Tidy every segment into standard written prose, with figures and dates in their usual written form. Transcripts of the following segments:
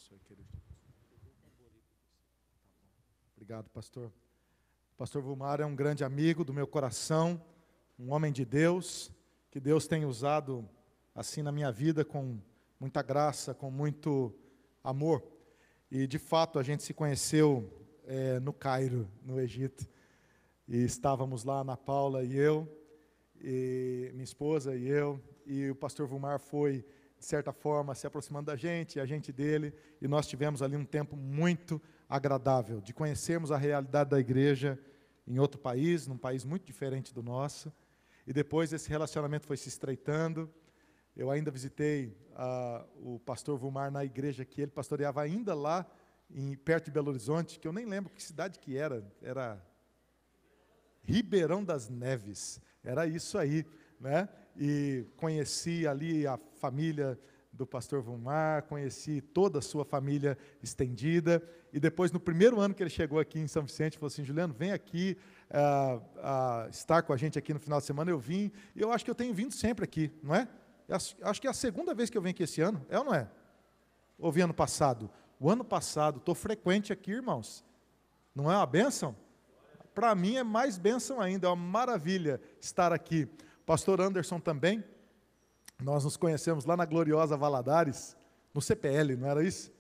abençoe, querido. Obrigado, pastor. Pastor Vilmar é um grande amigo do meu coração, um homem de Deus, que Deus tem usado assim na minha vida com muita graça, com muito amor. E, de fato, a gente se conheceu no Cairo, no Egito. E estávamos lá, Ana Paula e eu, e minha esposa e eu, e o pastor Vilmar foi, de certa forma, se aproximando da gente, e a gente dele, e nós tivemos ali um tempo muito agradável, de conhecermos a realidade da igreja em outro país, num país muito diferente do nosso, e depois esse relacionamento foi se estreitando. Eu ainda visitei o pastor Vilmar na igreja que ele pastoreava ainda lá, perto de Belo Horizonte, que eu nem lembro que cidade que era Ribeirão das Neves, era isso aí, né? E conheci ali a família do pastor Vilmar, conheci toda a sua família estendida, e depois, no primeiro ano que ele chegou aqui em São Vicente, falou assim: Juliano, vem aqui estar com a gente aqui no final de semana. Eu vim, e eu acho que eu tenho vindo sempre aqui, não é? Acho que é a segunda vez que eu venho aqui esse ano, é ou não é? Ou vi ano passado? O ano passado, estou frequente aqui, irmãos, não é uma bênção? Para mim é mais bênção ainda, é uma maravilha estar aqui. Pastor Anderson também, nós nos conhecemos lá na gloriosa Valadares, no CPL, não era isso?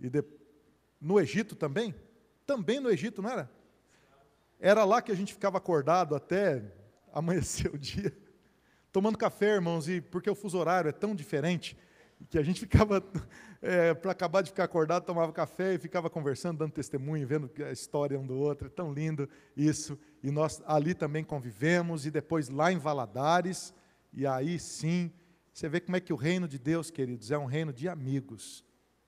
E no Egito também? Também no Egito, não era? Era lá que a gente ficava acordado até amanhecer o dia, tomando café, irmãos, e porque o fuso horário é tão diferente, que a gente ficava, para acabar de ficar acordado, tomava café e ficava conversando, dando testemunho, vendo a história um do outro. É tão lindo isso. E nós ali também convivemos, e depois lá em Valadares, e aí sim, você vê como é que o reino de Deus, queridos, é um reino de amigos.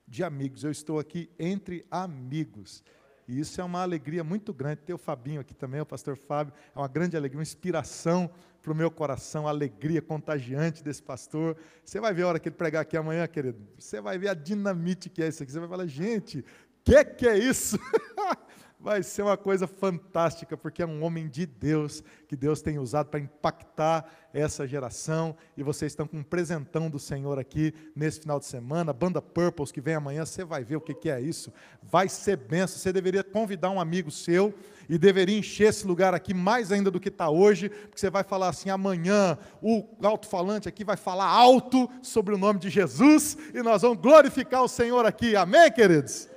De amigos. Eu estou aqui entre amigos. E isso é uma alegria muito grande. Ter o Fabinho aqui também, o pastor Fábio, é uma grande alegria, uma inspiração para o meu coração, a alegria contagiante desse pastor. Você vai ver a hora que ele pregar aqui amanhã, querido, você vai ver a dinamite que é isso aqui. Você vai falar: gente, que é isso? Vai ser uma coisa fantástica, porque é um homem de Deus, que Deus tem usado para impactar essa geração, e vocês estão com um presentão do Senhor aqui, nesse final de semana, a banda Purples, que vem amanhã, você vai ver o que é isso, vai ser benção. Você deveria convidar um amigo seu, e deveria encher esse lugar aqui, mais ainda do que está hoje, porque você vai falar assim: amanhã, o alto-falante aqui vai falar alto sobre o nome de Jesus, e nós vamos glorificar o Senhor aqui, amém, queridos?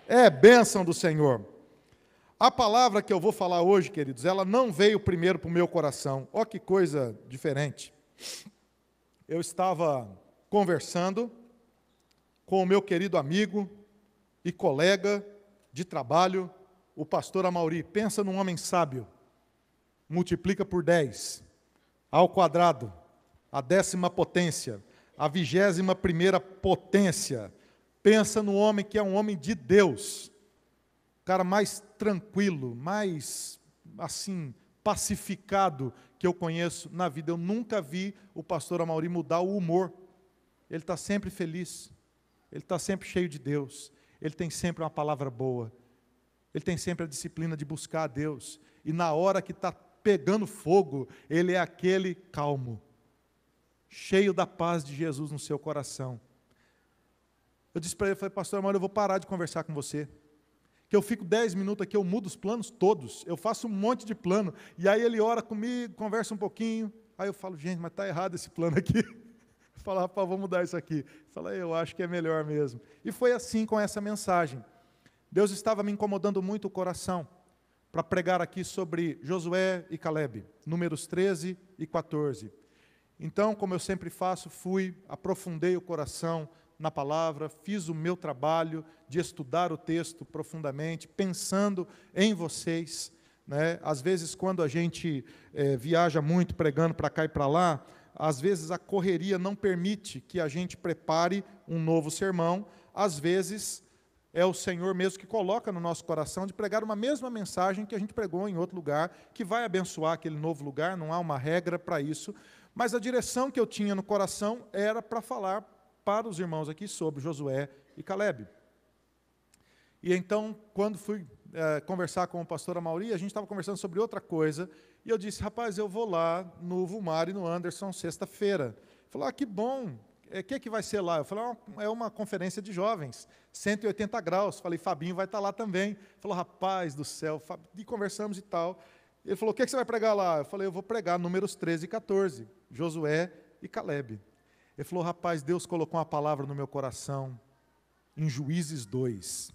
É bênção do Senhor. A palavra que eu vou falar hoje, queridos, ela não veio primeiro para o meu coração. Olha que coisa diferente. Eu estava conversando com o meu querido amigo e colega de trabalho, o pastor Amauri. Pensa num homem sábio. Multiplica por 10, ao quadrado, a 10ª potência, a 21ª potência. Pensa no homem que é um homem de Deus. O cara mais tranquilo, mais, assim, pacificado que eu conheço na vida. Eu nunca vi o pastor Amauri mudar o humor. Ele está sempre feliz, ele está sempre cheio de Deus, ele tem sempre uma palavra boa, ele tem sempre a disciplina de buscar a Deus, e na hora que está pegando fogo, ele é aquele calmo, cheio da paz de Jesus no seu coração. Eu disse para ele, falei: pastor Amauri, eu vou parar de conversar com você, que eu fico 10 minutos aqui, eu mudo os planos todos, eu faço um monte de plano, e aí ele ora comigo, conversa um pouquinho, aí eu falo: gente, mas está errado esse plano aqui. Eu falo: rapaz, vou mudar isso aqui. Fala: eu acho que é melhor mesmo. E foi assim com essa mensagem. Deus estava me incomodando muito o coração, para pregar aqui sobre Josué e Calebe, números 13 e 14. Então, como eu sempre faço, aprofundei o coração na palavra, fiz o meu trabalho de estudar o texto profundamente, pensando em vocês, né? Às vezes, quando a gente viaja muito, pregando para cá e para lá, às vezes a correria não permite que a gente prepare um novo sermão. Às vezes, é o Senhor mesmo que coloca no nosso coração de pregar uma mesma mensagem que a gente pregou em outro lugar, que vai abençoar aquele novo lugar, não há uma regra para isso, mas a direção que eu tinha no coração era para falar para os irmãos aqui sobre Josué e Calebe. E então, quando fui conversar com o pastor Amauri, a gente estava conversando sobre outra coisa, e eu disse: rapaz, eu vou lá no Vilmar e no Anderson sexta-feira. Ele falou: que bom, o que vai ser lá? Eu falei, é uma conferência de jovens, 180 graus. Falei, Fabinho vai estar lá também. Ele falou, rapaz do céu, e conversamos e tal. Ele falou, o que você vai pregar lá? Eu falei, eu vou pregar Números 13 e 14, Josué e Calebe. Ele falou, rapaz, Deus colocou uma palavra no meu coração, em Juízes 2.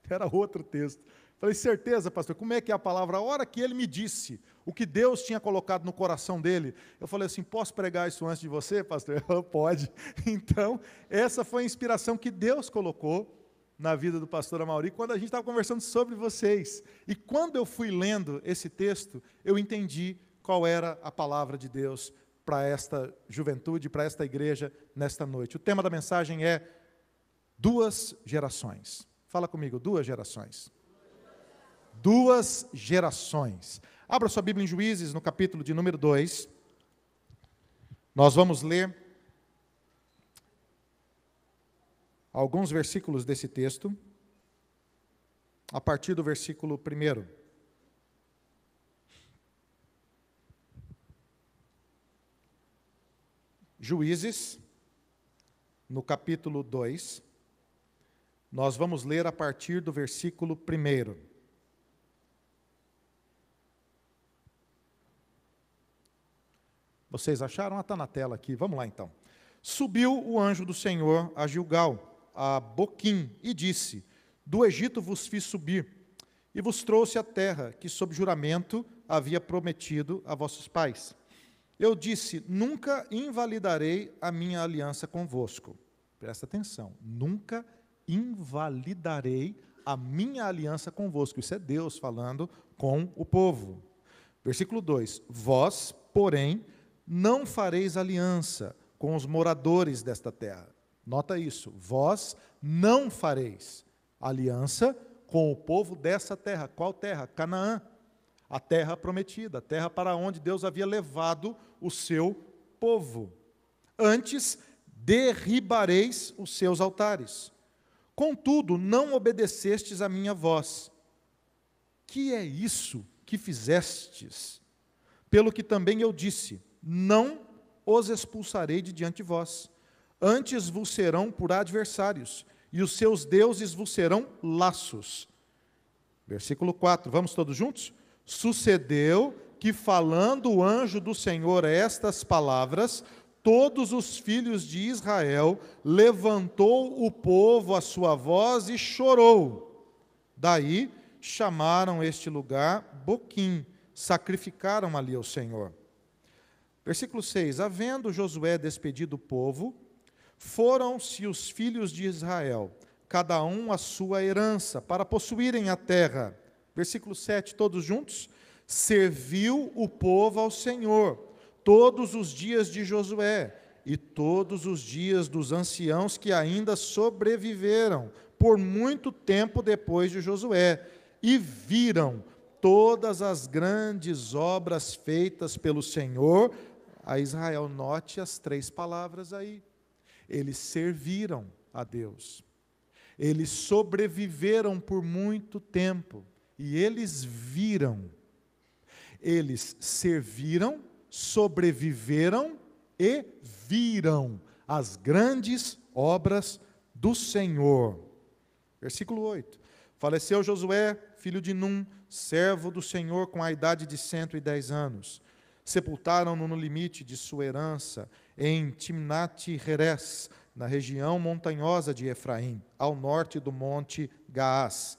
Era outro texto. Falei, certeza, pastor, como é que é a palavra? A hora que ele me disse o que Deus tinha colocado no coração dele, eu falei assim, posso pregar isso antes de você, pastor? Ele falou, pode. Então, essa foi a inspiração que Deus colocou na vida do pastor Amaury, quando a gente estava conversando sobre vocês. E quando eu fui lendo esse texto, eu entendi qual era a palavra de Deus para esta juventude, para esta igreja, nesta noite. O tema da mensagem é duas gerações. Fala comigo, duas gerações. Duas gerações. Abra sua Bíblia em Juízes, no capítulo de número 2. Nós vamos ler alguns versículos desse texto, a partir do versículo 1. Juízes, no capítulo 2, nós vamos ler a partir do versículo 1. Vocês acharam? Está na tela aqui, vamos lá então. Subiu o anjo do Senhor a Gilgal, a Boquim, e disse, do Egito vos fiz subir, e vos trouxe a terra que sob juramento havia prometido a vossos pais. Eu disse, nunca invalidarei a minha aliança convosco. Presta atenção, nunca invalidarei a minha aliança convosco. Isso é Deus falando com o povo. Versículo 2, vós, porém, não fareis aliança com os moradores desta terra. Nota isso, vós não fareis aliança com o povo dessa terra. Qual terra? Canaã, a terra prometida, a terra para onde Deus havia levado o seu povo. Antes, derribareis os seus altares. Contudo, não obedecestes a minha voz. Que é isso que fizestes? Pelo que também eu disse, não os expulsarei de diante de vós. Antes vos serão por adversários, e os seus deuses vos serão laços. Versículo 4, vamos todos juntos? Sucedeu que, falando o anjo do Senhor estas palavras, todos os filhos de Israel levantou o povo a sua voz e chorou. Daí chamaram este lugar Boquim, sacrificaram ali ao Senhor. Versículo 6, havendo Josué despedido o povo, foram-se os filhos de Israel, cada um a sua herança, para possuírem a terra. Versículo 7, todos juntos. Serviu o povo ao Senhor, todos os dias de Josué, e todos os dias dos anciãos que ainda sobreviveram, por muito tempo depois de Josué, e viram todas as grandes obras feitas pelo Senhor a Israel. Note as 3 palavras aí. Eles serviram a Deus. Eles sobreviveram por muito tempo. E eles viram. Eles serviram, sobreviveram e viram as grandes obras do Senhor. Versículo 8. Faleceu Josué, filho de Num, servo do Senhor, com a idade de 110 anos. Sepultaram-no no limite de sua herança, em Timnat-Heres, na região montanhosa de Efraim, ao norte do monte Gaás.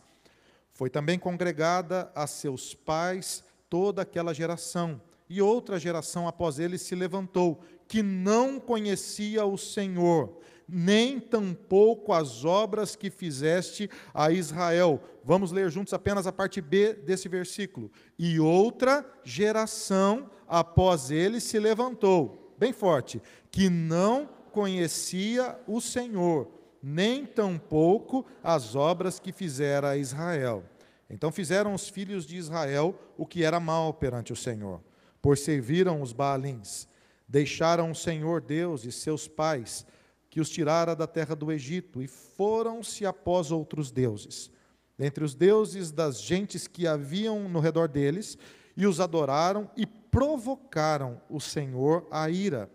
Foi também congregada a seus pais toda aquela geração, e outra geração após ele se levantou, que não conhecia o Senhor, nem tampouco as obras que fizeste a Israel. Vamos ler juntos apenas a parte B desse versículo. E outra geração após ele se levantou, bem forte, que não conhecia o Senhor, nem tampouco as obras que fizera a Israel. Então fizeram os filhos de Israel o que era mal perante o Senhor, pois serviram os Baalins, deixaram o Senhor Deus e seus pais, que os tirara da terra do Egito, e foram-se após outros deuses, dentre os deuses das gentes que haviam no redor deles, e os adoraram e provocaram o Senhor a ira.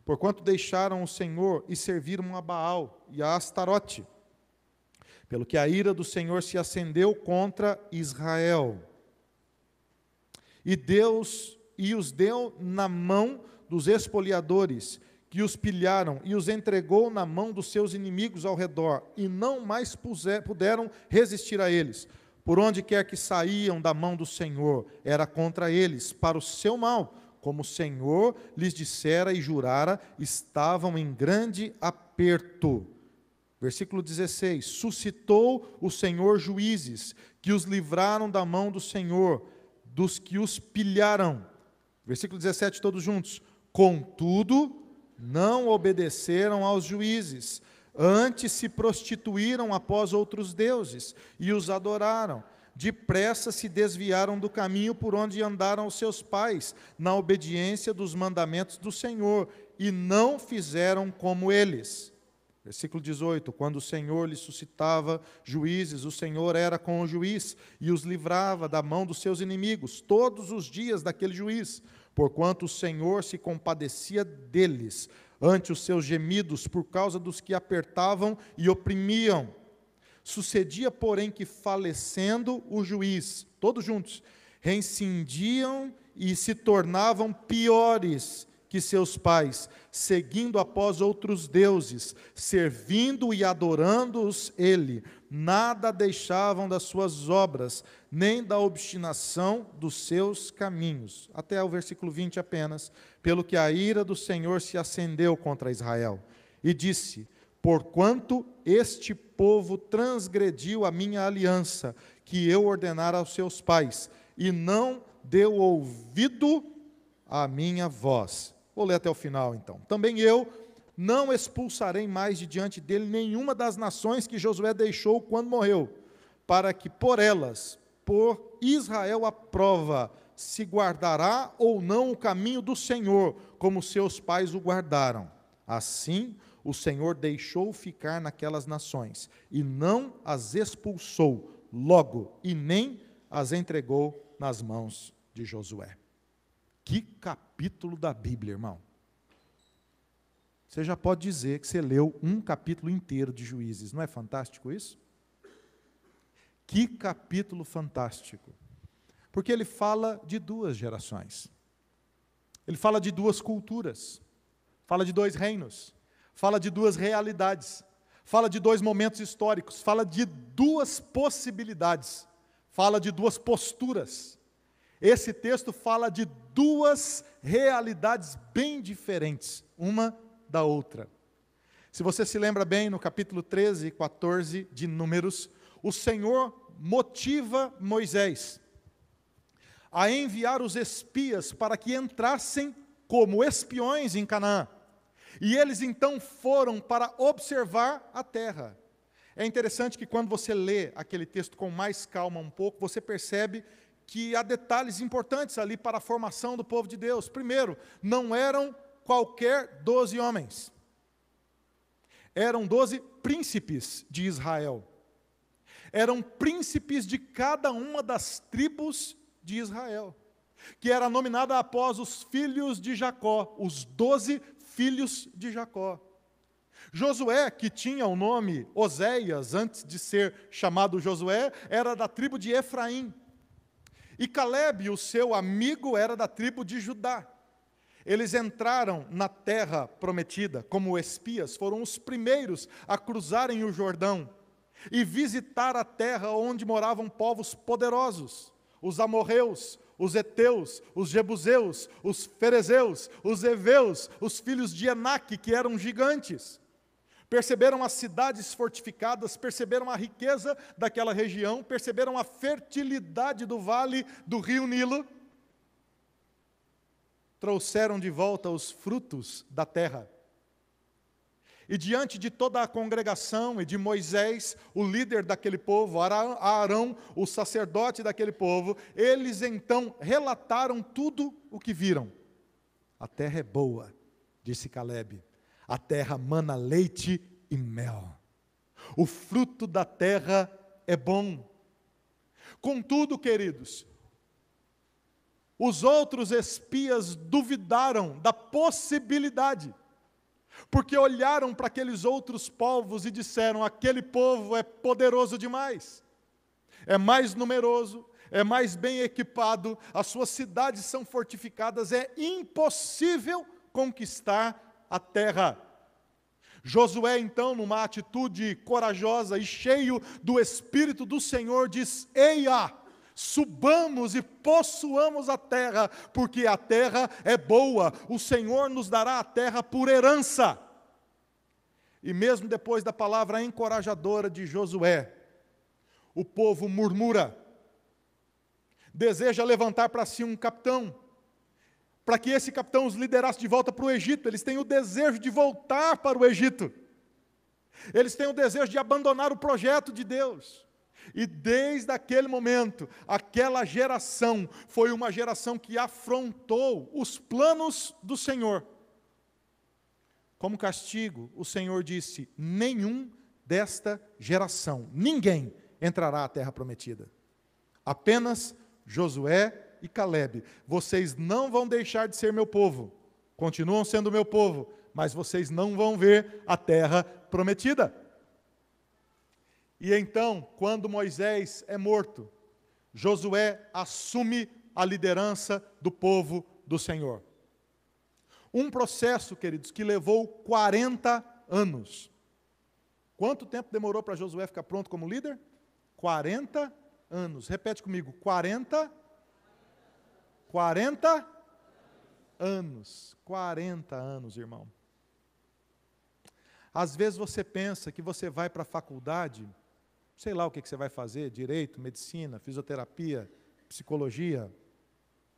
porquanto deixaram o Senhor e serviram a Baal e a Astarote, pelo que a ira do Senhor se acendeu contra Israel. E Deus os deu na mão dos espoliadores, que os pilharam e os entregou na mão dos seus inimigos ao redor, e não mais puderam resistir a eles. Por onde quer que saíam da mão do Senhor, era contra eles, para o seu mal. Como o Senhor lhes dissera e jurara, estavam em grande aperto. Versículo 16: suscitou o Senhor juízes, que os livraram da mão do Senhor, dos que os pilharam. Versículo 17, todos juntos. Contudo, não obedeceram aos juízes, antes se prostituíram após outros deuses, e os adoraram. Depressa se desviaram do caminho por onde andaram os seus pais, na obediência dos mandamentos do Senhor, e não fizeram como eles. Versículo 18, quando o Senhor lhes suscitava juízes, o Senhor era com o juiz, e os livrava da mão dos seus inimigos, todos os dias daquele juiz, porquanto o Senhor se compadecia deles, ante os seus gemidos, por causa dos que apertavam e oprimiam. Sucedia, porém, que falecendo o juiz, todos juntos, reincindiam e se tornavam piores que seus pais, seguindo após outros deuses, servindo e adorando-os ele, nada deixavam das suas obras, nem da obstinação dos seus caminhos. Até o versículo 20 apenas. Pelo que a ira do Senhor se acendeu contra Israel, e disse: porquanto este povo transgrediu a minha aliança, que eu ordenara aos seus pais, e não deu ouvido à minha voz. Vou ler até o final, então. Também eu não expulsarei mais de diante dele nenhuma das nações que Josué deixou quando morreu, para que por elas, por Israel a prova, se guardará ou não o caminho do Senhor, como seus pais o guardaram. Assim, o Senhor deixou ficar naquelas nações, e não as expulsou logo, e nem as entregou nas mãos de Josué. Que capítulo da Bíblia, irmão. Você já pode dizer que você leu um capítulo inteiro de Juízes. Não é fantástico isso? Que capítulo fantástico. Porque ele fala de duas gerações. Ele fala de duas culturas. Fala de dois reinos. Fala de duas realidades. Fala de dois momentos históricos. Fala de duas possibilidades. Fala de duas posturas. Esse texto fala de duas realidades bem diferentes, uma da outra. Se você se lembra bem, no capítulo 13 e 14 de Números, o Senhor motiva Moisés a enviar os espias para que entrassem como espiões em Canaã. E eles então foram para observar a terra. É interessante que quando você lê aquele texto com mais calma um pouco, você percebe que há detalhes importantes ali para a formação do povo de Deus. Primeiro, não eram qualquer 12 homens. Eram 12 príncipes de Israel. Eram príncipes de cada uma das tribos de Israel, que era nominada após os filhos de Jacó, os 12 filhos de Jacó. Josué, que tinha o nome Oséias, antes de ser chamado Josué, era da tribo de Efraim. E Calebe, o seu amigo, era da tribo de Judá. Eles entraram na terra prometida como espias, foram os primeiros a cruzarem o Jordão e visitar a terra onde moravam povos poderosos, os amorreus, os heteus, os jebuseus, os ferezeus, os heveus, os filhos de Enaque, que eram gigantes. Perceberam as cidades fortificadas, perceberam a riqueza daquela região, perceberam a fertilidade do vale do rio Nilo, trouxeram de volta os frutos da terra. E diante de toda a congregação e de Moisés, o líder daquele povo, Arão, o sacerdote daquele povo, eles então relataram tudo o que viram. A terra é boa, disse Calebe. A terra mana leite e mel. O fruto da terra é bom. Contudo, queridos, os outros espias duvidaram da possibilidade porque olharam para aqueles outros povos e disseram: aquele povo é poderoso demais, é mais numeroso, é mais bem equipado, as suas cidades são fortificadas, é impossível conquistar a terra. Josué, então, numa atitude corajosa e cheio do Espírito do Senhor, diz: eia, subamos e possuamos a terra, porque a terra é boa, o Senhor nos dará a terra por herança. E mesmo depois da palavra encorajadora de Josué, o povo murmura, deseja levantar para si um capitão, para que esse capitão os liderasse de volta para o Egito. Eles têm o desejo de voltar para o Egito. Eles têm o desejo de abandonar o projeto de Deus. E desde aquele momento, aquela geração foi uma geração que afrontou os planos do Senhor. Como castigo, o Senhor disse: nenhum desta geração, ninguém entrará à terra prometida. Apenas Josué e Calebe. Vocês não vão deixar de ser meu povo, continuam sendo meu povo, mas vocês não vão ver a terra prometida. E então, quando Moisés é morto, Josué assume a liderança do povo do Senhor. Um processo, queridos, que levou 40 anos. Quanto tempo demorou para Josué ficar pronto como líder? 40 anos. Repete comigo: 40 anos. 40 anos, irmão. Às vezes você pensa que você vai para a faculdade, sei lá o que você vai fazer, direito, medicina, fisioterapia, psicologia,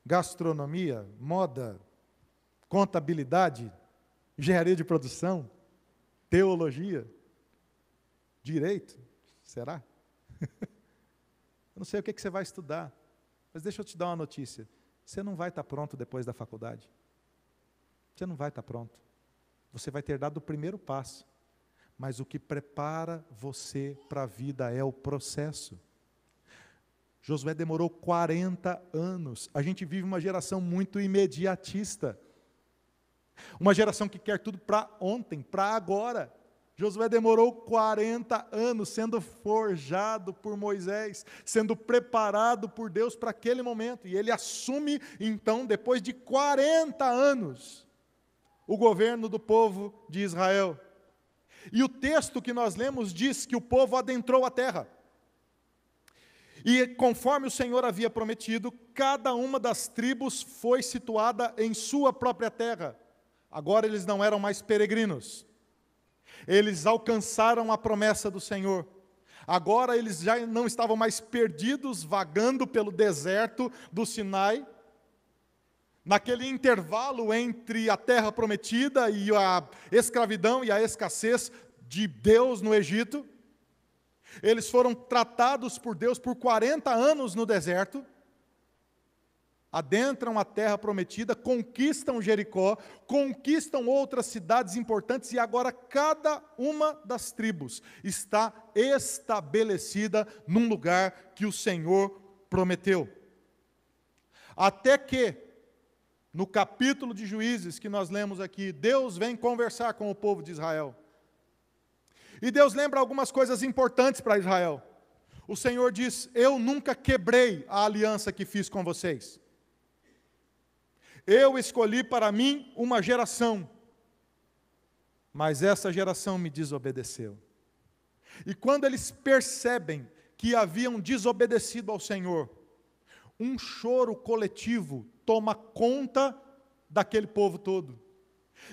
gastronomia, moda, contabilidade, engenharia de produção, teologia, direito, será? Eu não sei o que você vai estudar, mas deixa eu te dar uma notícia: você não vai estar pronto depois da faculdade. Você não vai estar pronto. Você vai ter dado o primeiro passo, mas o que prepara você para a vida é o processo. Josué demorou 40 anos. A gente vive uma geração muito imediatista, uma geração que quer tudo para ontem, para agora. Josué demorou 40 anos sendo forjado por Moisés, sendo preparado por Deus para aquele momento. E ele assume, então, depois de 40 anos, o governo do povo de Israel. E o texto que nós lemos diz que o povo adentrou a terra. E conforme o Senhor havia prometido, cada uma das tribos foi situada em sua própria terra. Agora eles não eram mais peregrinos. Eles alcançaram a promessa do Senhor. Agora eles já não estavam mais perdidos, vagando pelo deserto do Sinai. Naquele intervalo entre a terra prometida e a escravidão e a escassez de Deus no Egito. Eles foram tratados por Deus por 40 anos no deserto. Adentram a terra prometida, conquistam Jericó, conquistam outras cidades importantes, e agora cada uma das tribos está estabelecida num lugar que o Senhor prometeu. Até que, no capítulo de Juízes que nós lemos aqui, Deus vem conversar com o povo de Israel. E Deus lembra algumas coisas importantes para Israel. O Senhor diz: eu nunca quebrei a aliança que fiz com vocês. Eu escolhi para mim uma geração, mas essa geração me desobedeceu. E quando eles percebem que haviam desobedecido ao Senhor, um choro coletivo toma conta daquele povo todo.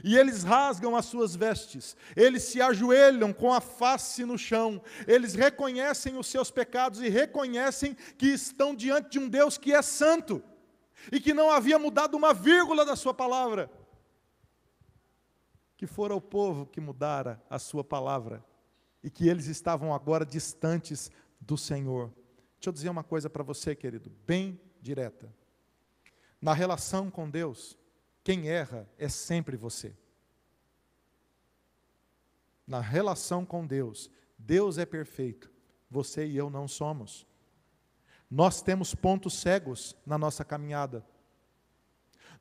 E eles rasgam as suas vestes, eles se ajoelham com a face no chão, eles reconhecem os seus pecados e reconhecem que estão diante de um Deus que é santo, e que não havia mudado uma vírgula da sua palavra. Que fora o povo que mudara a sua palavra, e que eles estavam agora distantes do Senhor. Deixa eu dizer uma coisa para você, querido, bem direta. Na relação com Deus, quem erra é sempre você. Na relação com Deus, Deus é perfeito, você e eu não somos. Nós temos pontos cegos na nossa caminhada.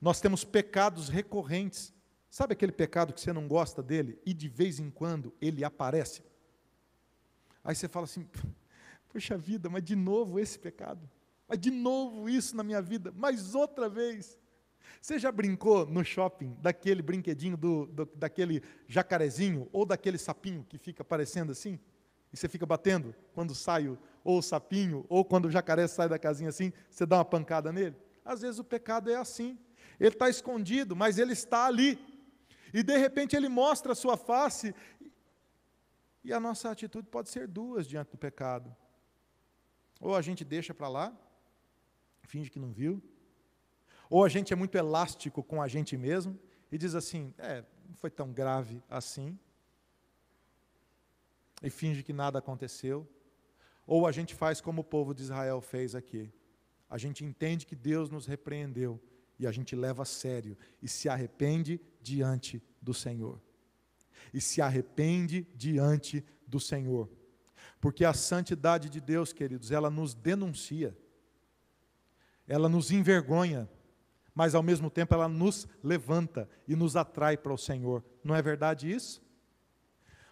Nós temos pecados recorrentes. Sabe aquele pecado que você não gosta dele e de vez em quando ele aparece? Aí você fala assim, poxa vida, mas de novo esse pecado? Mas de novo isso na minha vida? Mas outra vez? Você já brincou no shopping daquele brinquedinho, daquele jacarezinho ou daquele sapinho que fica aparecendo assim? E você fica batendo quando sai ou o sapinho ou quando o jacaré sai da casinha assim, você dá uma pancada nele? Às vezes o pecado é assim. Ele está escondido, mas ele está ali. E de repente ele mostra a sua face. E a nossa atitude pode ser duas diante do pecado. Ou a gente deixa para lá, finge que não viu. Ou a gente é muito elástico com a gente mesmo e diz assim, não foi tão grave assim. E finge que nada aconteceu. Ou a gente faz como o povo de Israel fez aqui. A gente entende que Deus nos repreendeu e a gente leva a sério e se arrepende diante do Senhor. E se arrepende diante do Senhor. Porque a santidade de Deus, queridos, ela nos denuncia. Ela nos envergonha. Mas ao mesmo tempo ela nos levanta e nos atrai para o Senhor. Não é verdade isso?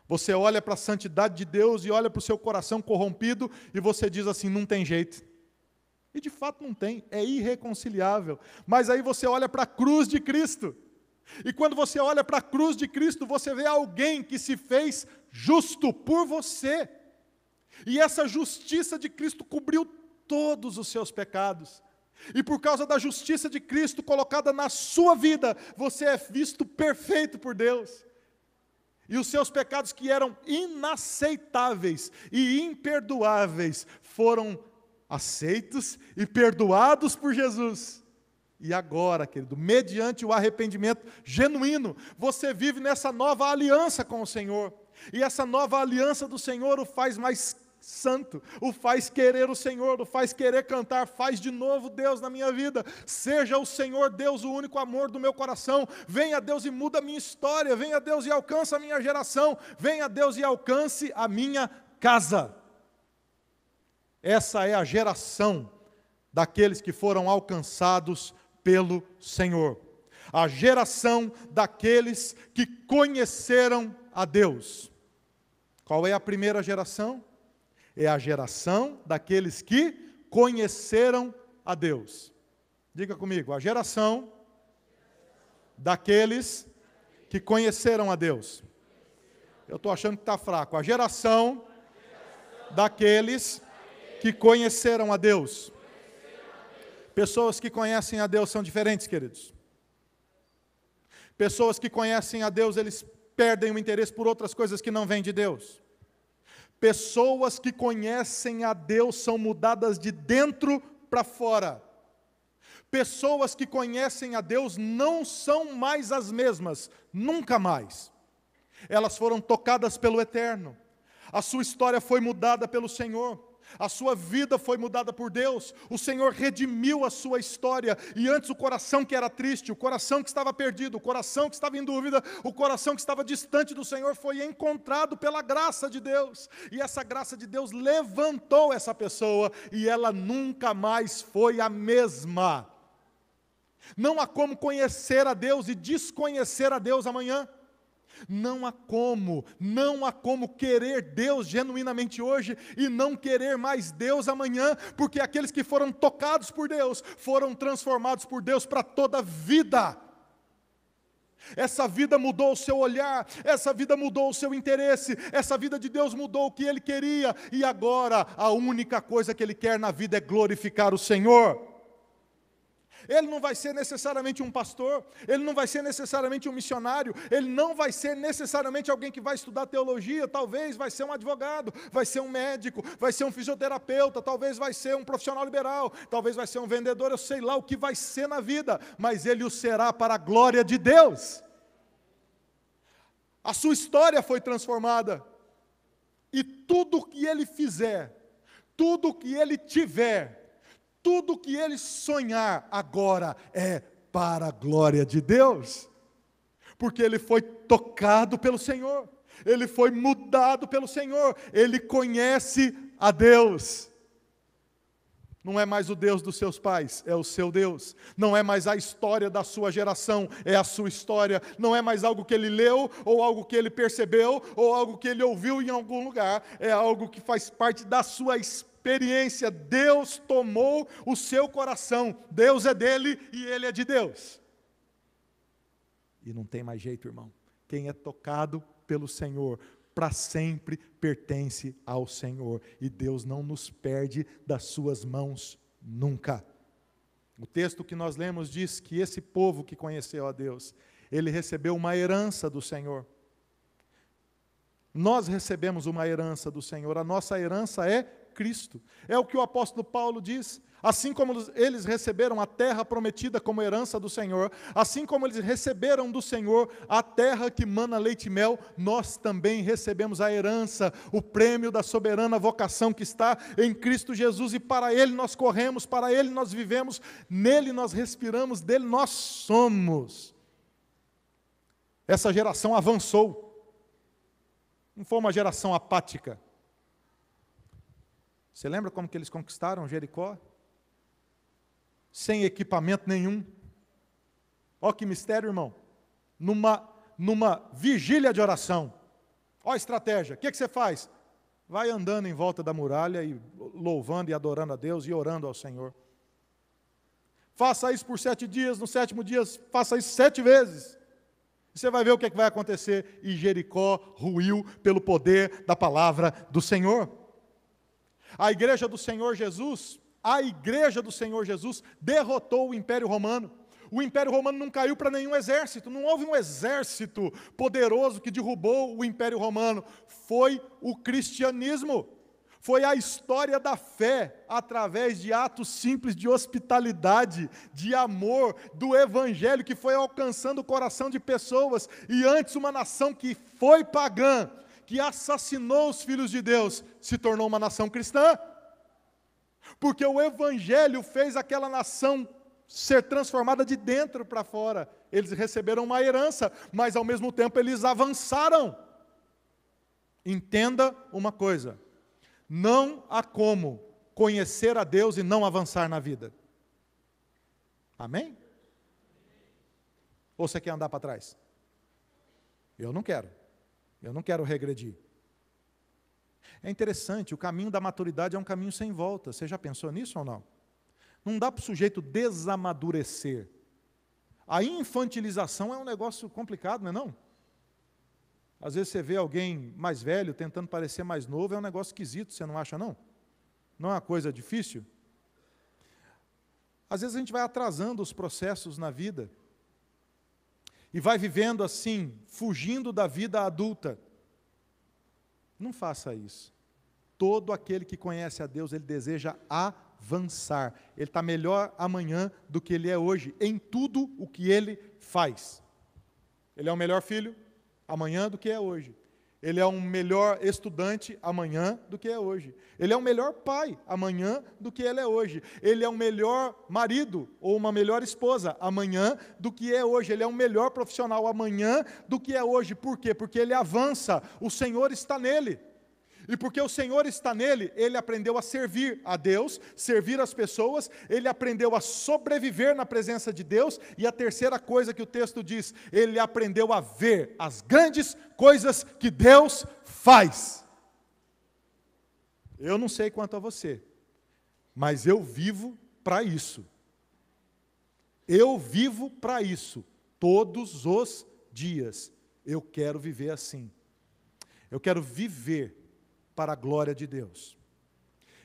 Você olha para a santidade de Deus e olha para o seu coração corrompido e você diz assim, não tem jeito. E de fato não tem, é irreconciliável. Mas aí você olha para a cruz de Cristo. E quando você olha para a cruz de Cristo, você vê alguém que se fez justo por você. E essa justiça de Cristo cobriu todos os seus pecados. E por causa da justiça de Cristo colocada na sua vida, você é visto perfeito por Deus. E os seus pecados que eram inaceitáveis e imperdoáveis foram aceitos e perdoados por Jesus. E agora, querido, mediante o arrependimento genuíno, você vive nessa nova aliança com o Senhor. E essa nova aliança do Senhor o faz mais santo, o faz querer o Senhor, o faz querer cantar, faz de novo Deus na minha vida. Seja o Senhor Deus o único amor do meu coração. Venha Deus e muda a minha história. Venha Deus e alcança a minha geração. Venha Deus e alcance a minha casa. Essa é a geração daqueles que foram alcançados pelo Senhor. A geração daqueles que conheceram a Deus. Qual é a primeira geração? É a geração daqueles que conheceram a Deus. Diga comigo, a geração daqueles que conheceram a Deus. Eu estou achando que está fraco. A geração daqueles que conheceram a Deus. Pessoas que conhecem a Deus são diferentes, queridos. Pessoas que conhecem a Deus, eles perdem o interesse por outras coisas que não vêm de Deus. Pessoas que conhecem a Deus são mudadas de dentro para fora. Pessoas que conhecem a Deus não são mais as mesmas, nunca mais. Elas foram tocadas pelo Eterno. A sua história foi mudada pelo Senhor. A sua vida foi mudada por Deus. O Senhor redimiu a sua história. E antes o coração que era triste, o coração que estava perdido, o coração que estava em dúvida, o coração que estava distante do Senhor foi encontrado pela graça de Deus. E essa graça de Deus levantou essa pessoa e ela nunca mais foi a mesma. Não há como conhecer a Deus e desconhecer a Deus amanhã. Não há como querer Deus genuinamente hoje e não querer mais Deus amanhã, porque aqueles que foram tocados por Deus, foram transformados por Deus para toda a vida. Essa vida mudou o seu olhar, essa vida mudou o seu interesse, essa vida de Deus mudou o que Ele queria, e agora a única coisa que Ele quer na vida é glorificar o Senhor. Ele não vai ser necessariamente um pastor, ele não vai ser necessariamente um missionário, ele não vai ser necessariamente alguém que vai estudar teologia, talvez vai ser um advogado, vai ser um médico, vai ser um fisioterapeuta, talvez vai ser um profissional liberal, talvez vai ser um vendedor, eu sei lá o que vai ser na vida, mas ele o será para a glória de Deus. A sua história foi transformada, e tudo o que ele fizer, tudo o que ele tiver, tudo que ele sonhar agora é para a glória de Deus, porque ele foi tocado pelo Senhor, ele foi mudado pelo Senhor, ele conhece a Deus. Não é mais o Deus dos seus pais, é o seu Deus. Não é mais a história da sua geração, é a sua história. Não é mais algo que ele leu, ou algo que ele percebeu, ou algo que ele ouviu em algum lugar. É algo que faz parte da sua experiência. Deus tomou o seu coração. Deus é dele e ele é de Deus. E não tem mais jeito, irmão. Quem é tocado pelo Senhor, para sempre pertence ao Senhor, e Deus não nos perde das suas mãos nunca. O texto que nós lemos diz que esse povo que conheceu a Deus, ele recebeu uma herança do Senhor. Nós recebemos uma herança do Senhor, a nossa herança é Cristo. É o que o apóstolo Paulo diz. Assim como eles receberam a terra prometida como herança do Senhor, assim como eles receberam do Senhor a terra que mana leite e mel, nós também recebemos a herança, o prêmio da soberana vocação que está em Cristo Jesus, e para Ele nós corremos, para Ele nós vivemos, nele nós respiramos, dele nós somos. Essa geração avançou, não foi uma geração apática. Você lembra como que eles conquistaram Jericó? Sem equipamento nenhum. Olha que mistério, irmão. Numa vigília de oração. Olha a estratégia. O que você faz? Vai andando em volta da muralha e louvando e adorando a Deus e orando ao Senhor. Faça isso por 7 dias, no 7º dia faça isso 7 vezes. E você vai ver o que vai acontecer. E Jericó ruiu pelo poder da palavra do Senhor. A igreja do Senhor Jesus derrotou o Império Romano. O Império Romano não caiu para nenhum exército, não houve um exército poderoso que derrubou o Império Romano. Foi o cristianismo, foi a história da fé, através de atos simples de hospitalidade, de amor, do evangelho que foi alcançando o coração de pessoas. E antes uma nação que foi pagã, que assassinou os filhos de Deus, se tornou uma nação cristã. Porque o evangelho fez aquela nação ser transformada de dentro para fora. Eles receberam uma herança, mas ao mesmo tempo eles avançaram. Entenda uma coisa: não há como conhecer a Deus e não avançar na vida. Amém? Ou você quer andar para trás? Eu não quero regredir. É interessante, o caminho da maturidade é um caminho sem volta. Você já pensou nisso ou não? Não dá para o sujeito desamadurecer. A infantilização é um negócio complicado, não é não? Às vezes você vê alguém mais velho tentando parecer mais novo, é um negócio esquisito, você não acha não? Não é uma coisa difícil? Às vezes a gente vai atrasando os processos na vida e vai vivendo assim, fugindo da vida adulta. Não faça isso. Todo aquele que conhece a Deus, ele deseja avançar. Ele está melhor amanhã do que ele é hoje, em tudo o que ele faz. Ele é um melhor filho amanhã do que é hoje. Ele é um melhor estudante amanhã do que é hoje. Ele é um melhor pai amanhã do que ele é hoje. Ele é um melhor marido ou uma melhor esposa amanhã do que é hoje. Ele é um melhor profissional amanhã do que é hoje. Por quê? Porque ele avança, o Senhor está nele. E porque o Senhor está nele, ele aprendeu a servir a Deus, servir as pessoas, ele aprendeu a sobreviver na presença de Deus, e a terceira coisa que o texto diz, ele aprendeu a ver as grandes coisas que Deus faz. Eu não sei quanto a você, mas eu vivo para isso. Eu vivo para isso, todos os dias. Eu quero viver assim. Eu quero viver para a glória de Deus.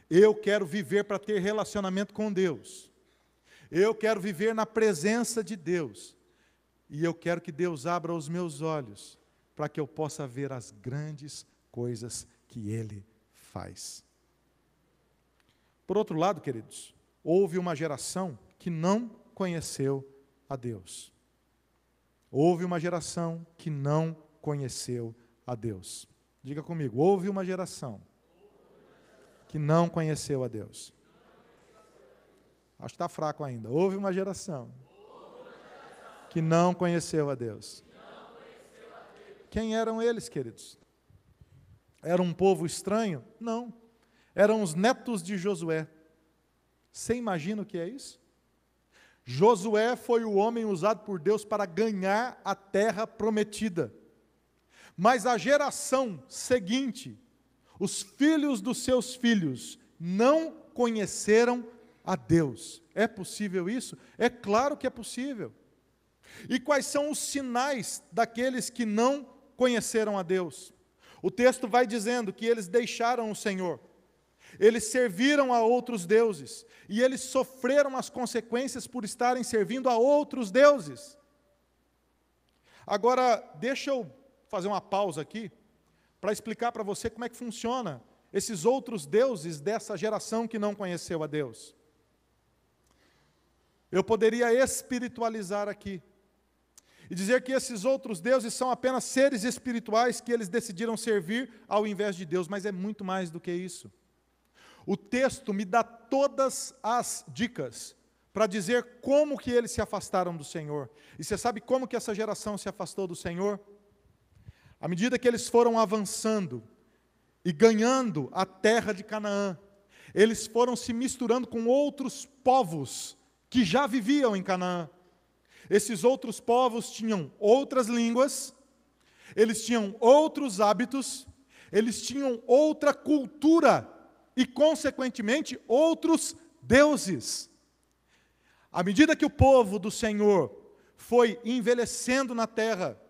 Eu quero viver para ter relacionamento com Deus. Eu quero viver na presença de Deus. E eu quero que Deus abra os meus olhos para que eu possa ver as grandes coisas que Ele faz. Por outro lado, queridos, houve uma geração que não conheceu a Deus. Houve uma geração que não conheceu a Deus. Diga comigo, houve uma geração que não conheceu a Deus. Acho que está fraco ainda. Houve uma geração que não conheceu a Deus. Quem eram eles, queridos? Era um povo estranho? Não. Eram os netos de Josué. Você imagina o que é isso? Josué foi o homem usado por Deus para ganhar a terra prometida. Mas a geração seguinte, os filhos dos seus filhos, não conheceram a Deus. É possível isso? É claro que é possível. E quais são os sinais daqueles que não conheceram a Deus? O texto vai dizendo que eles deixaram o Senhor, eles serviram a outros deuses, e eles sofreram as consequências por estarem servindo a outros deuses. Agora, deixa eu fazer uma pausa aqui, para explicar para você como é que funciona esses outros deuses dessa geração que não conheceu a Deus. Eu poderia espiritualizar aqui, e dizer que esses outros deuses são apenas seres espirituais que eles decidiram servir ao invés de Deus, mas é muito mais do que isso. O texto me dá todas as dicas para dizer como que eles se afastaram do Senhor. E você sabe como que essa geração se afastou do Senhor? À medida que eles foram avançando e ganhando a terra de Canaã, eles foram se misturando com outros povos que já viviam em Canaã. Esses outros povos tinham outras línguas, eles tinham outros hábitos, eles tinham outra cultura e, consequentemente, outros deuses. À medida que o povo do Senhor foi envelhecendo na terra,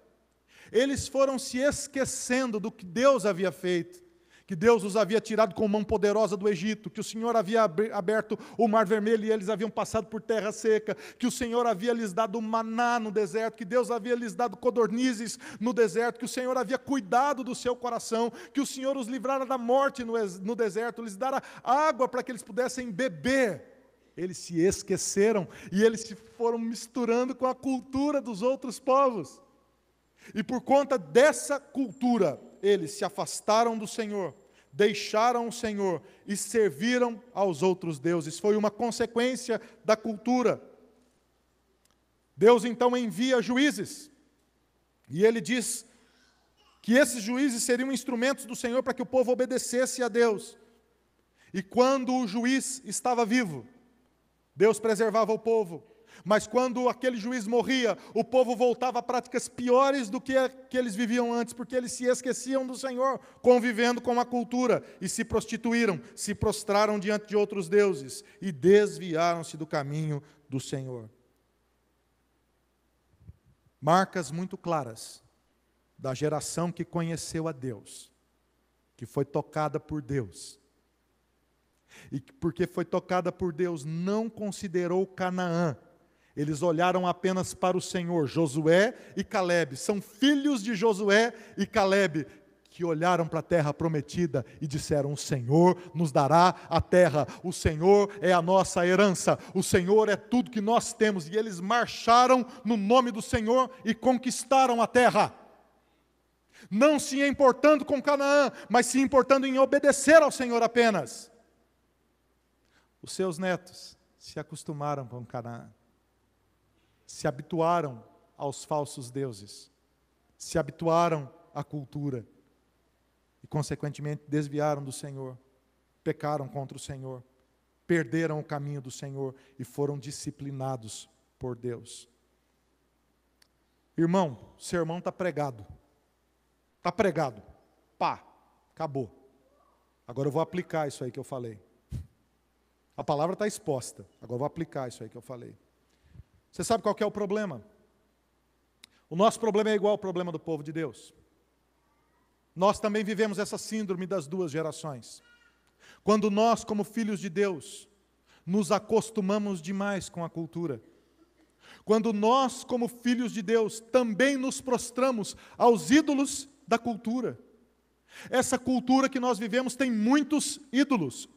eles foram se esquecendo do que Deus havia feito, que Deus os havia tirado com mão poderosa do Egito, que o Senhor havia aberto o Mar Vermelho e eles haviam passado por terra seca, que o Senhor havia lhes dado maná no deserto, que Deus havia lhes dado codornizes no deserto, que o Senhor havia cuidado do seu coração, que o Senhor os livrara da morte no deserto, lhes dara água para que eles pudessem beber. Eles se esqueceram e eles se foram misturando com a cultura dos outros povos. E por conta dessa cultura, eles se afastaram do Senhor, deixaram o Senhor e serviram aos outros deuses. Foi uma consequência da cultura. Deus então envia juízes, e ele diz que esses juízes seriam instrumentos do Senhor para que o povo obedecesse a Deus. E quando o juiz estava vivo, Deus preservava o povo. Mas quando aquele juiz morria, o povo voltava a práticas piores do que eles viviam antes, porque eles se esqueciam do Senhor, convivendo com a cultura, e se prostituíram, se prostraram diante de outros deuses, e desviaram-se do caminho do Senhor. Marcas muito claras da geração que conheceu a Deus, que foi tocada por Deus, e porque foi tocada por Deus, não considerou Canaã. Eles olharam apenas para o Senhor. Josué e Calebe são filhos de Josué e Calebe, que olharam para a terra prometida e disseram: o Senhor nos dará a terra, o Senhor é a nossa herança, o Senhor é tudo que nós temos. E eles marcharam no nome do Senhor e conquistaram a terra, não se importando com Canaã, mas se importando em obedecer ao Senhor apenas. Os seus netos se acostumaram com Canaã, se habituaram aos falsos deuses, se habituaram à cultura e, consequentemente, desviaram do Senhor, pecaram contra o Senhor, perderam o caminho do Senhor e foram disciplinados por Deus. Irmão, o sermão está pregado. Está pregado. Pá, acabou. Agora eu vou aplicar isso aí que eu falei. A palavra está exposta. Agora eu vou aplicar isso aí que eu falei. Você sabe qual que é o problema? O nosso problema é igual ao problema do povo de Deus. Nós também vivemos essa síndrome das duas gerações. Quando nós, como filhos de Deus, nos acostumamos demais com a cultura. Quando nós, como filhos de Deus, também nos prostramos aos ídolos da cultura. Essa cultura que nós vivemos tem muitos ídolos,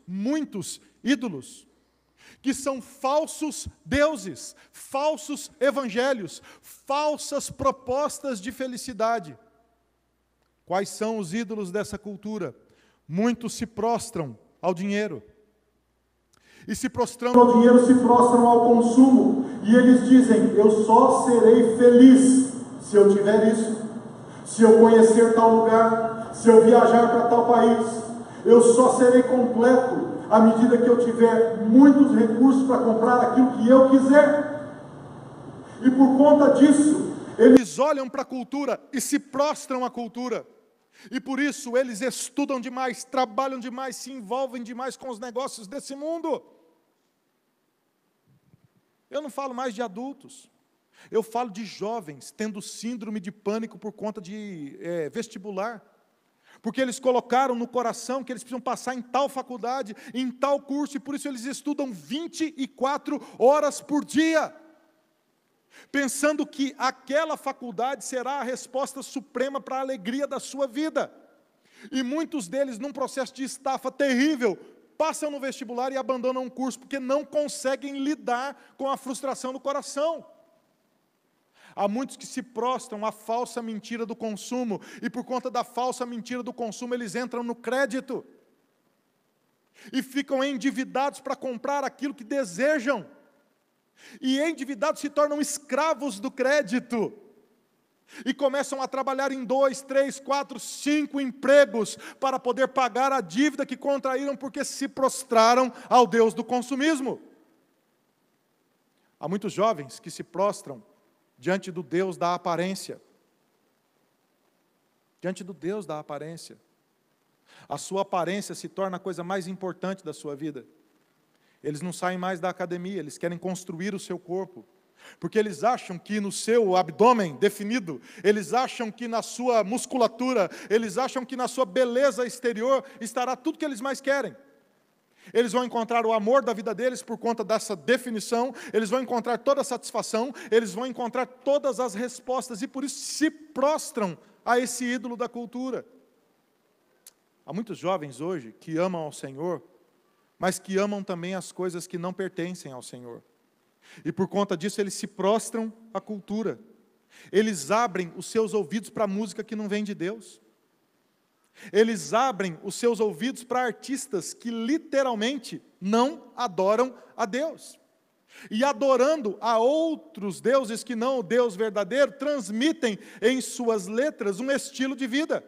que são falsos deuses, falsos evangelhos, falsas propostas de felicidade. Quais são os ídolos dessa cultura? Muitos se prostram ao dinheiro. E se prostrando ao dinheiro, se prostram ao consumo. E eles dizem: eu só serei feliz se eu tiver isso, se eu conhecer tal lugar, se eu viajar para tal país. Eu só serei completo à medida que eu tiver muitos recursos para comprar aquilo que eu quiser. E por conta disso, eles olham para a cultura e se prostram à cultura. E por isso eles estudam demais, trabalham demais, se envolvem demais com os negócios desse mundo. Eu não falo mais de adultos. Eu falo de jovens tendo síndrome de pânico por conta de vestibular. Porque eles colocaram no coração que eles precisam passar em tal faculdade, em tal curso, e por isso eles estudam 24 horas por dia. Pensando que aquela faculdade será a resposta suprema para a alegria da sua vida. E muitos deles, num processo de estafa terrível, passam no vestibular e abandonam o curso, porque não conseguem lidar com a frustração do coração. Há muitos que se prostram à falsa mentira do consumo, e por conta da falsa mentira do consumo, eles entram no crédito, e ficam endividados para comprar aquilo que desejam, e endividados se tornam escravos do crédito, e começam a trabalhar em 2, 3, 4, 5 empregos, para poder pagar a dívida que contraíram, porque se prostraram ao Deus do consumismo. Há muitos jovens que se prostram diante do Deus da aparência. Diante do Deus da aparência. A sua aparência se torna a coisa mais importante da sua vida. Eles não saem mais da academia, eles querem construir o seu corpo. Porque eles acham que no seu abdômen definido, eles acham que na sua musculatura, eles acham que na sua beleza exterior estará tudo que eles mais querem. Eles vão encontrar o amor da vida deles por conta dessa definição, eles vão encontrar toda a satisfação, eles vão encontrar todas as respostas, e por isso se prostram a esse ídolo da cultura. Há muitos jovens hoje que amam ao Senhor, mas que amam também as coisas que não pertencem ao Senhor. E por conta disso eles se prostram à cultura. Eles abrem os seus ouvidos para a música que não vem de Deus. Eles abrem os seus ouvidos para artistas que literalmente não adoram a Deus. E adorando a outros deuses que não o Deus verdadeiro, transmitem em suas letras um estilo de vida.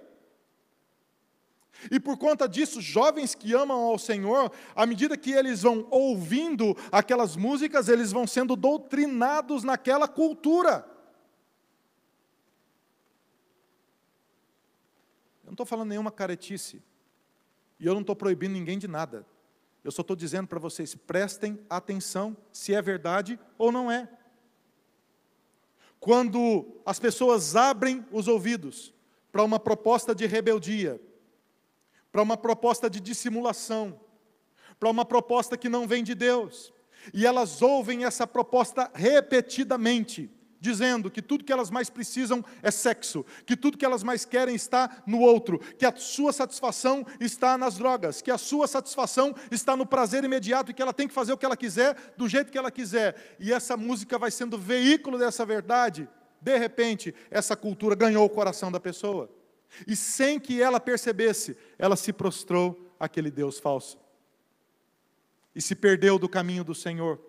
E por conta disso, jovens que amam ao Senhor, à medida que eles vão ouvindo aquelas músicas, eles vão sendo doutrinados naquela cultura. Eu não estou falando nenhuma caretice, e eu não estou proibindo ninguém de nada. Eu só estou dizendo para vocês, prestem atenção se é verdade ou não é. Quando as pessoas abrem os ouvidos para uma proposta de rebeldia, para uma proposta de dissimulação, para uma proposta que não vem de Deus, e elas ouvem essa proposta repetidamente, dizendo que tudo que elas mais precisam é sexo, que tudo que elas mais querem está no outro, que a sua satisfação está nas drogas, que a sua satisfação está no prazer imediato e que ela tem que fazer o que ela quiser, do jeito que ela quiser. E essa música vai sendo veículo dessa verdade. De repente, essa cultura ganhou o coração da pessoa. E sem que ela percebesse, ela se prostrou àquele Deus falso. E se perdeu do caminho do Senhor.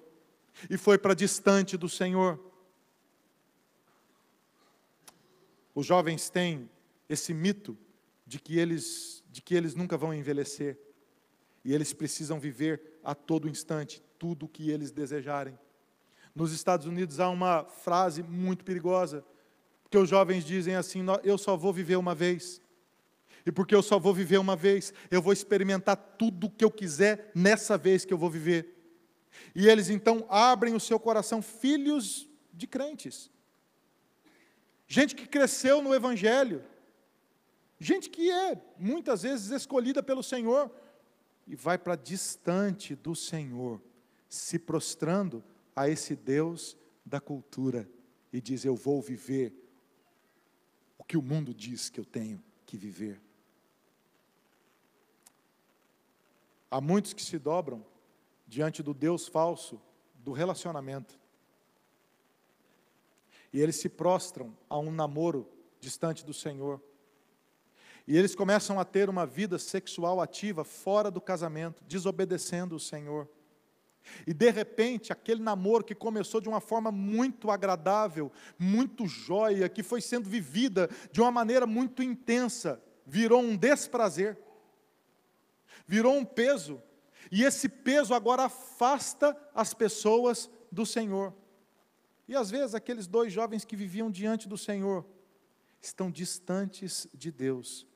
E foi para distante do Senhor. Os jovens têm esse mito de que eles nunca vão envelhecer. E eles precisam viver a todo instante tudo o que eles desejarem. Nos Estados Unidos há uma frase muito perigosa, que os jovens dizem assim, eu só vou viver uma vez. E porque eu só vou viver uma vez, eu vou experimentar tudo o que eu quiser nessa vez que eu vou viver. E eles então abrem o seu coração, filhos de crentes. Gente que cresceu no Evangelho. Gente que é, muitas vezes, escolhida pelo Senhor. E vai para distante do Senhor, se prostrando a esse Deus da cultura. E diz, eu vou viver o que o mundo diz que eu tenho que viver. Há muitos que se dobram diante do Deus falso do relacionamento. E eles se prostram a um namoro distante do Senhor. E eles começam a ter uma vida sexual ativa fora do casamento, desobedecendo o Senhor. E de repente, aquele namoro que começou de uma forma muito agradável, muito jóia, que foi sendo vivida de uma maneira muito intensa, virou um desprazer, virou um peso. E esse peso agora afasta as pessoas do Senhor. E às vezes aqueles 2 jovens que viviam diante do Senhor estão distantes de Deus,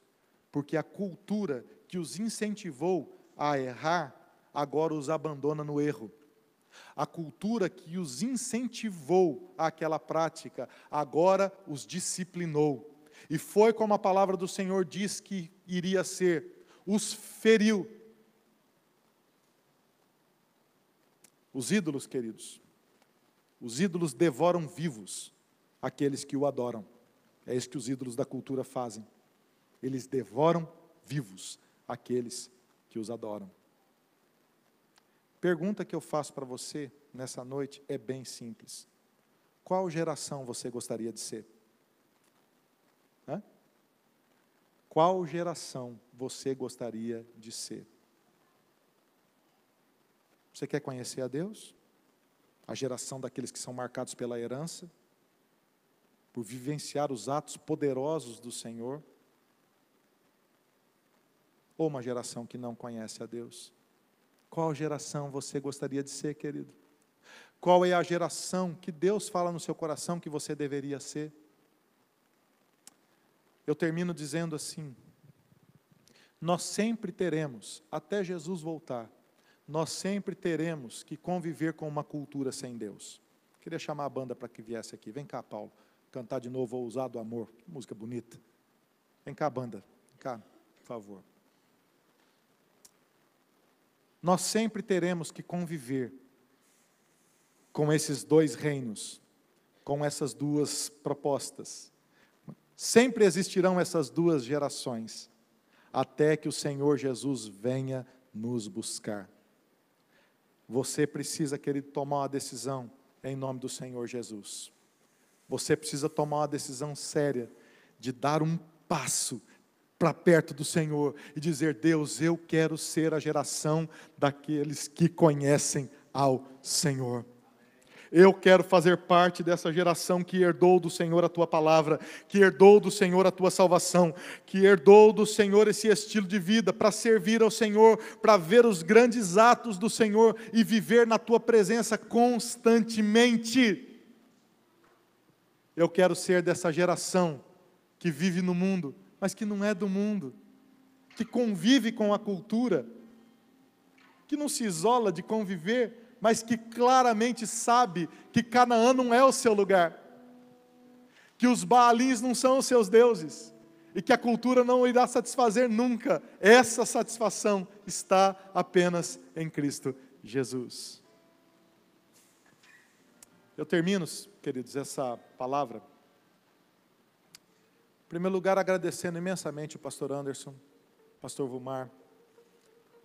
porque a cultura que os incentivou a errar, agora os abandona no erro. A cultura que os incentivou àquela prática, agora os disciplinou. E foi como a palavra do Senhor diz que iria ser, os feriu. Os ídolos, queridos, os ídolos devoram vivos aqueles que o adoram. É isso que os ídolos da cultura fazem. Eles devoram vivos aqueles que os adoram. Pergunta que eu faço para você nessa noite é bem simples. Qual geração você gostaria de ser? Hã? Qual geração você gostaria de ser? Você quer conhecer a Deus? A geração daqueles que são marcados pela herança? Por vivenciar os atos poderosos do Senhor? Ou uma geração que não conhece a Deus? Qual geração você gostaria de ser, querido? Qual é a geração que Deus fala no seu coração que você deveria ser? Eu termino dizendo assim: nós sempre teremos, até Jesus voltar, nós sempre teremos que conviver com uma cultura sem Deus. Queria chamar a banda para que viesse aqui. Vem cá, Paulo, cantar de novo Ousado Amor. Que música bonita. Vem cá, banda. Vem cá, por favor. Nós sempre teremos que conviver com esses 2 reinos, com essas 2 propostas. Sempre existirão essas 2 gerações, até que o Senhor Jesus venha nos buscar. Você precisa, querido, tomar uma decisão em nome do Senhor Jesus. Você precisa tomar uma decisão séria de dar um passo para perto do Senhor e dizer: Deus, eu quero ser a geração daqueles que conhecem ao Senhor. Eu quero fazer parte dessa geração que herdou do Senhor a Tua palavra, que herdou do Senhor a Tua salvação, que herdou do Senhor esse estilo de vida para servir ao Senhor, para ver os grandes atos do Senhor e viver na Tua presença constantemente. Eu quero ser dessa geração que vive no mundo, mas que não é do mundo, que convive com a cultura, que não se isola de conviver, mas que claramente sabe que Canaã não é o seu lugar, que os Baalins não são os seus deuses, e que a cultura não irá satisfazer nunca. Essa satisfação está apenas em Cristo Jesus. Eu termino, queridos, essa palavra, em primeiro lugar, agradecendo imensamente o pastor Anderson, pastor Vumar,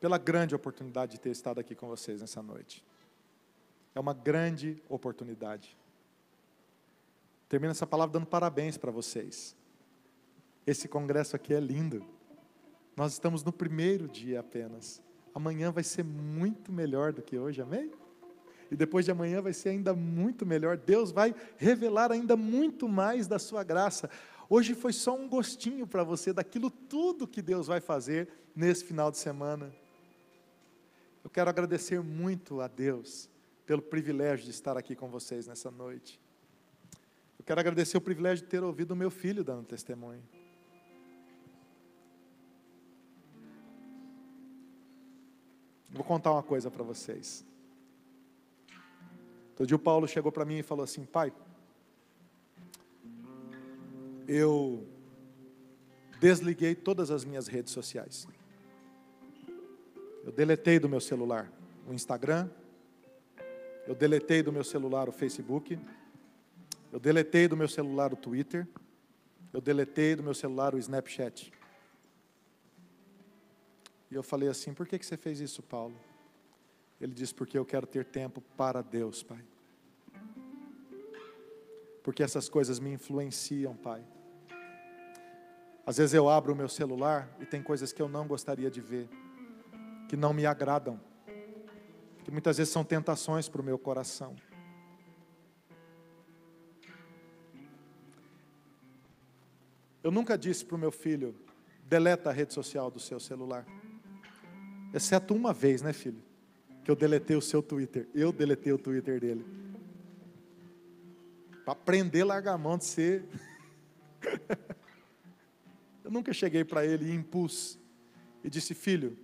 pela grande oportunidade de ter estado aqui com vocês nessa noite. É uma grande oportunidade. Termino essa palavra dando parabéns para vocês. Esse congresso aqui é lindo. Nós estamos no primeiro dia apenas. Amanhã vai ser muito melhor do que hoje, amém? E depois de amanhã vai ser ainda muito melhor. Deus vai revelar ainda muito mais da sua graça. Hoje foi só um gostinho para você daquilo tudo que Deus vai fazer nesse final de semana. Eu quero agradecer muito a Deus pelo privilégio de estar aqui com vocês nessa noite. Eu quero agradecer o privilégio de ter ouvido o meu filho dando testemunho. Vou contar uma coisa para vocês. Outro dia o Paulo chegou para mim e falou assim: pai, eu desliguei todas as minhas redes sociais. Eu deletei do meu celular o Instagram, eu deletei do meu celular o Facebook, eu deletei do meu celular o Twitter, eu deletei do meu celular o Snapchat. E eu falei assim: por que você fez isso, Paulo? Ele disse: porque eu quero ter tempo para Deus, pai. Porque essas coisas me influenciam, pai. Às vezes eu abro o meu celular e tem coisas que eu não gostaria de ver, que não me agradam, que muitas vezes são tentações para o meu coração. Eu nunca disse para o meu filho: deleta a rede social do seu celular. Exceto uma vez, né, filho? Que eu deletei o seu Twitter. Eu deletei o Twitter dele. Para aprender a largar a mão de ser. Eu nunca cheguei para ele e impus. E disse, filho,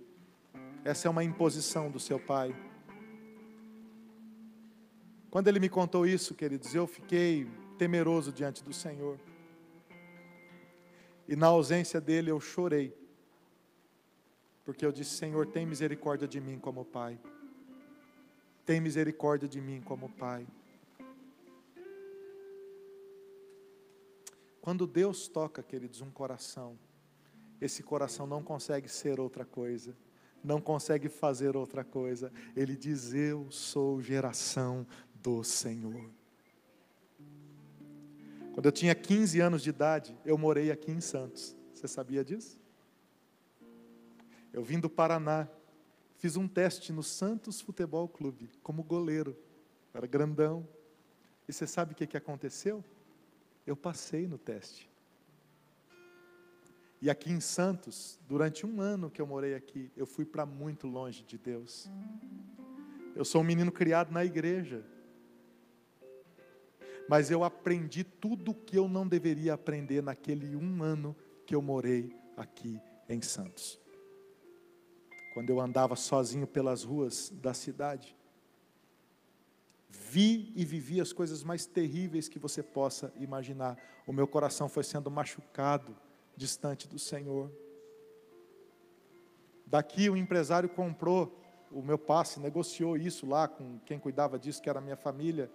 essa é uma imposição do seu pai. Quando ele me contou isso, queridos, eu fiquei temeroso diante do Senhor. E na ausência dele eu chorei. Porque eu disse, Senhor, tem misericórdia de mim como pai. Tem misericórdia de mim como pai. Quando Deus toca, queridos, um coração, esse coração não consegue ser outra coisa. Não consegue fazer outra coisa. Ele diz, eu sou geração do Senhor. Quando eu tinha 15 anos de idade, eu morei aqui em Santos. Você sabia disso? Eu vim do Paraná, fiz um teste no Santos Futebol Clube, como goleiro, era grandão. E você sabe o que aconteceu? Eu passei no teste. E aqui em Santos, durante um ano que eu morei aqui, eu fui para muito longe de Deus. Eu sou um menino criado na igreja. Mas eu aprendi tudo o que eu não deveria aprender naquele um ano que eu morei aqui em Santos. Quando eu andava sozinho pelas ruas da cidade, vi e vivi as coisas mais terríveis que você possa imaginar. O meu coração foi sendo machucado, distante do Senhor. Daqui o empresário comprou o meu passe, negociou isso lá com quem cuidava disso, que era a minha família.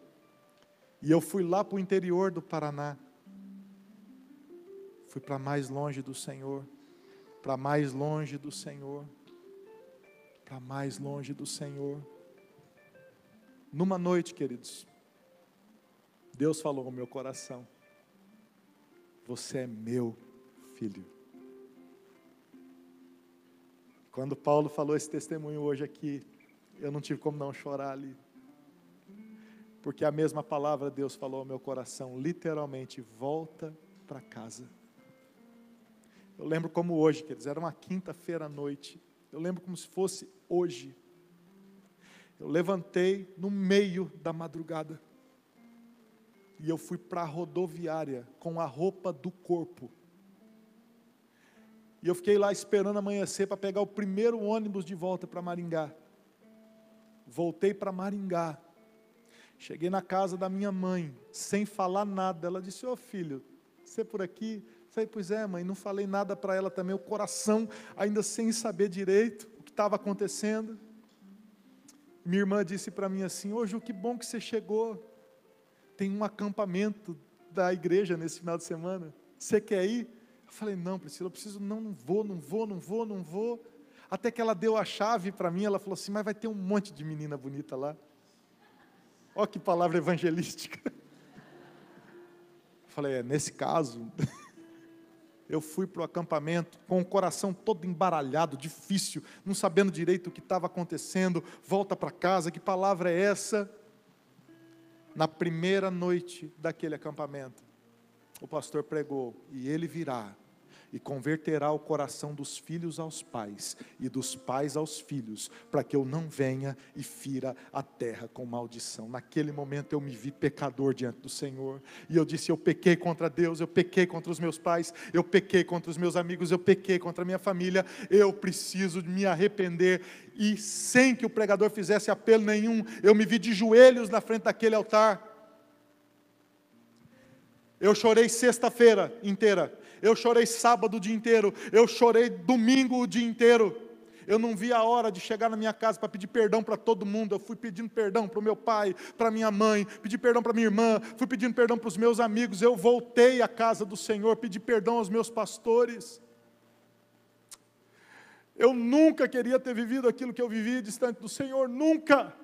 E eu fui lá para o interior do Paraná. Fui para mais longe do Senhor. Para mais longe do Senhor. Para mais longe do Senhor. Numa noite, queridos, Deus falou ao meu coração, você é meu filho. Quando Paulo falou esse testemunho hoje aqui, eu não tive como não chorar ali. Porque a mesma palavra Deus falou ao meu coração, literalmente, volta para casa. Eu lembro como hoje, queridos, era uma quinta-feira à noite. Eu lembro como se fosse hoje. Eu levantei no meio da madrugada. E eu fui para a rodoviária com a roupa do corpo. E eu fiquei lá esperando amanhecer para pegar o primeiro ônibus de volta para Maringá. Voltei para Maringá. Cheguei na casa da minha mãe, sem falar nada. Ela disse, ô filho, você por aqui? Eu falei, pois é mãe, não falei nada para ela também. O coração ainda sem saber direito o que estava acontecendo. Minha irmã disse para mim assim, ô Ju, que bom que você chegou. Tem um acampamento da igreja nesse final de semana. Você quer ir? Eu falei, não Priscila, eu preciso, não vou. Até que ela deu a chave para mim, ela falou assim, mas vai ter um monte de menina bonita lá. Olha que palavra evangelística. Eu falei, nesse caso, eu fui para o acampamento com o coração todo embaralhado, difícil, não sabendo direito o que estava acontecendo, volta para casa, que palavra é essa? Na primeira noite daquele acampamento, o pastor pregou, e ele virá, e converterá o coração dos filhos aos pais, e dos pais aos filhos, para que eu não venha e fira a terra com maldição. Naquele momento eu me vi pecador diante do Senhor, e eu disse, eu pequei contra Deus, eu pequei contra os meus pais, eu pequei contra os meus amigos, eu pequei contra a minha família, eu preciso me arrepender, e sem que o pregador fizesse apelo nenhum, eu me vi de joelhos na frente daquele altar. Eu chorei sexta-feira inteira, eu chorei sábado o dia inteiro, eu chorei domingo o dia inteiro. Eu não vi a hora de chegar na minha casa para pedir perdão para todo mundo. Eu fui pedindo perdão para o meu pai, para minha mãe, pedi perdão para minha irmã, fui pedindo perdão para os meus amigos. Eu voltei à casa do Senhor, pedi perdão aos meus pastores. Eu nunca queria ter vivido aquilo que eu vivi distante do Senhor, nunca.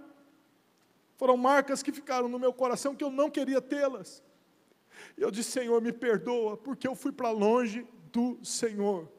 Foram marcas que ficaram no meu coração que eu não queria tê-las. Eu disse, Senhor, me perdoa, porque eu fui para longe do Senhor.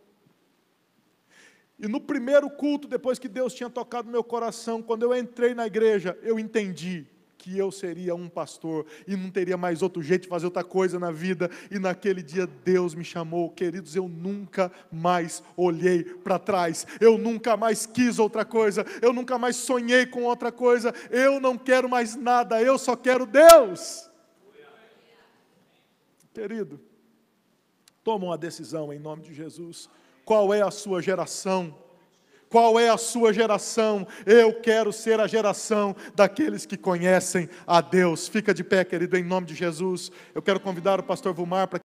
E no primeiro culto, depois que Deus tinha tocado no meu coração, quando eu entrei na igreja, eu entendi que eu seria um pastor e não teria mais outro jeito de fazer outra coisa na vida. E naquele dia Deus me chamou. Queridos, eu nunca mais olhei para trás. Eu nunca mais quis outra coisa. Eu nunca mais sonhei com outra coisa. Eu não quero mais nada. Eu só quero Deus. Querido, toma uma decisão em nome de Jesus. Qual é a sua geração? Qual é a sua geração? Eu quero ser a geração daqueles que conhecem a Deus. Fica de pé, querido, em nome de Jesus. Eu quero convidar o pastor Vilmar para